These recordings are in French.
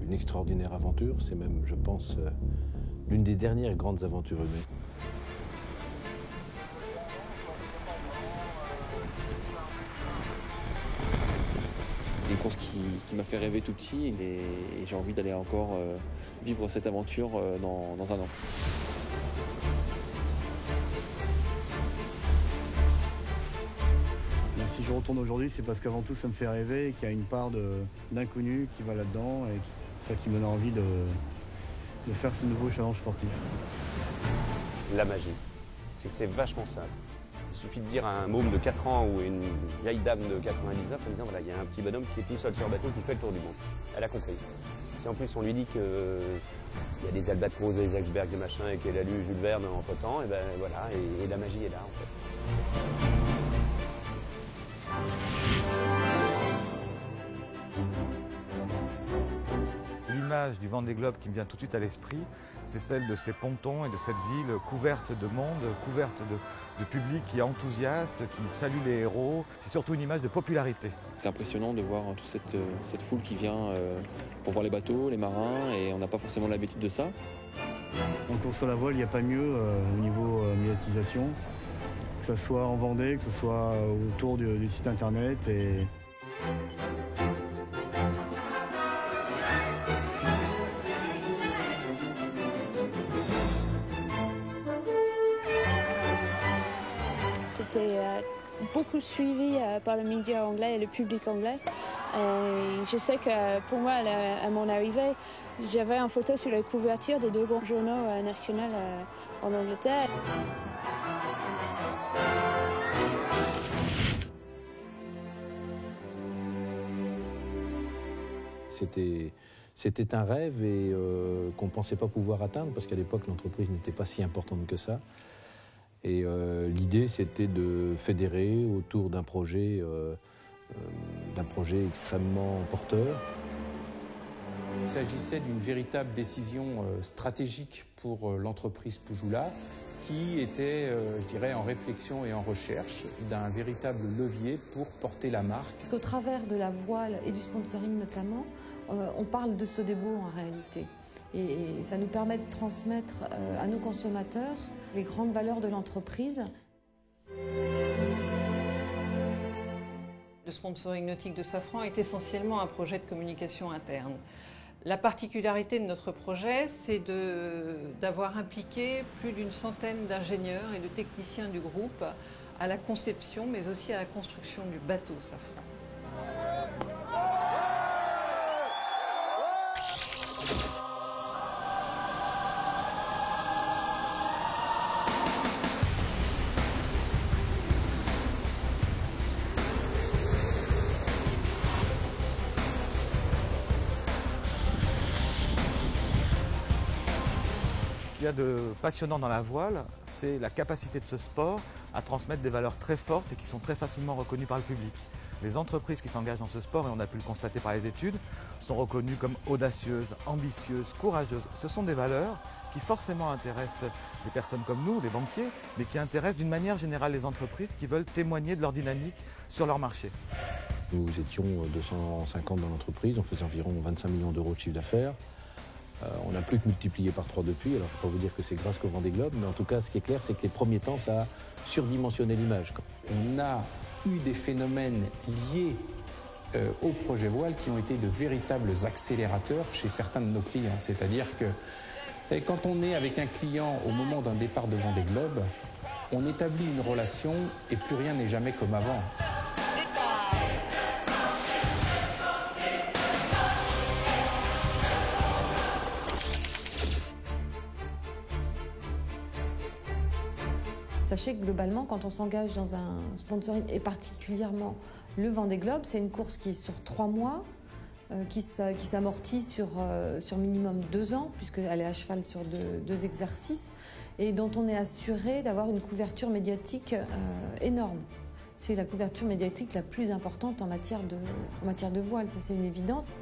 une extraordinaire aventure. C'est même, je pense, l'une des dernières grandes aventures humaines. Une course qui m'a fait rêver tout petit et j'ai envie d'aller encore vivre cette aventure dans un an. Si je retourne aujourd'hui, c'est parce qu'avant tout, ça me fait rêver et qu'il y a une part d'inconnu qui va là-dedans et ça qui me donne envie de faire ce nouveau challenge sportif. La magie, c'est que c'est vachement simple. Il suffit de dire à un môme de 4 ans ou une vieille dame de 99 en disant voilà, il y a un petit bonhomme qui est tout seul sur le bateau qui fait le tour du monde. Elle a compris. Si en plus on lui dit qu'il y a des albatros, des icebergs, des machins et qu'elle a lu Jules Verne entre-temps, et ben voilà, et la magie est là en fait. L'image du Vendée Globe qui me vient tout de suite à l'esprit, c'est celle de ces pontons et de cette ville couverte de monde, couverte de public qui est enthousiaste, qui salue les héros. C'est surtout une image de popularité. C'est impressionnant de voir toute cette foule qui vient pour voir les bateaux, les marins, et on n'a pas forcément l'habitude de ça. En course à la voile, il n'y a pas mieux au niveau médiatisation, que ce soit en Vendée, que ce soit autour du site internet. J'étais beaucoup suivie par le média anglais et le public anglais. Et je sais que pour moi, à mon arrivée, j'avais une photo sur la couverture des 2 grands journaux nationaux en Angleterre. C'était un rêve et qu'on ne pensait pas pouvoir atteindre parce qu'à l'époque, l'entreprise n'était pas si importante que ça. Et l'idée, c'était de fédérer autour d'un projet extrêmement porteur. Il s'agissait d'une véritable décision stratégique pour l'entreprise Poujoula, qui était, je dirais, en réflexion et en recherche d'un véritable levier pour porter la marque. Parce qu'au travers de la voile et du sponsoring notamment, on parle de Sodebo en réalité. Et ça nous permet de transmettre à nos consommateurs les grandes valeurs de l'entreprise. Le sponsoring nautique de Safran est essentiellement un projet de communication interne. La particularité de notre projet, c'est d'avoir impliqué plus d'une centaine d'ingénieurs et de techniciens du groupe à la conception, mais aussi à la construction du bateau Safran. Ce qu'il y a de passionnant dans la voile, c'est la capacité de ce sport à transmettre des valeurs très fortes et qui sont très facilement reconnues par le public. Les entreprises qui s'engagent dans ce sport, et on a pu le constater par les études, sont reconnues comme audacieuses, ambitieuses, courageuses. Ce sont des valeurs qui forcément intéressent des personnes comme nous, des banquiers, mais qui intéressent d'une manière générale les entreprises qui veulent témoigner de leur dynamique sur leur marché. Nous étions 250 dans l'entreprise, on faisait environ 25 millions d'euros de chiffre d'affaires. On n'a plus que multiplié par 3 depuis, alors je ne peux pas vous dire que c'est grâce qu'au Vendée Globe, mais en tout cas, ce qui est clair, c'est que les premiers temps, ça a surdimensionné l'image. On a eu des phénomènes liés au projet voile qui ont été de véritables accélérateurs chez certains de nos clients. C'est-à-dire que, vous savez, quand on est avec un client au moment d'un départ de Vendée Globe, on établit une relation et plus rien n'est jamais comme avant. Sachez que globalement, quand on s'engage dans un sponsoring, et particulièrement le Vendée Globe, c'est une course qui est sur 3 mois, qui s'amortit sur minimum 2 ans, puisqu'elle est à cheval sur deux exercices, et dont on est assuré d'avoir une couverture médiatique énorme. C'est la couverture médiatique la plus importante en matière de voile, ça c'est une évidence.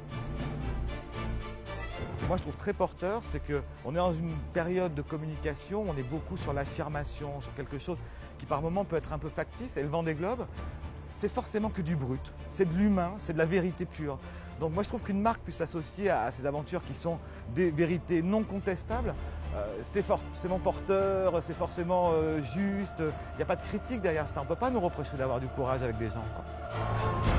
Moi, je trouve très porteur, c'est qu'on est dans une période de communication, on est beaucoup sur l'affirmation, sur quelque chose qui par moments peut être un peu factice. Et le Vendée Globe, c'est forcément que du brut, c'est de l'humain, c'est de la vérité pure. Donc moi je trouve qu'une marque puisse s'associer à ces aventures qui sont des vérités non contestables, c'est forcément porteur, c'est forcément juste, il n'y a pas de critique derrière ça. On ne peut pas nous reprocher d'avoir du courage avec des gens, quoi.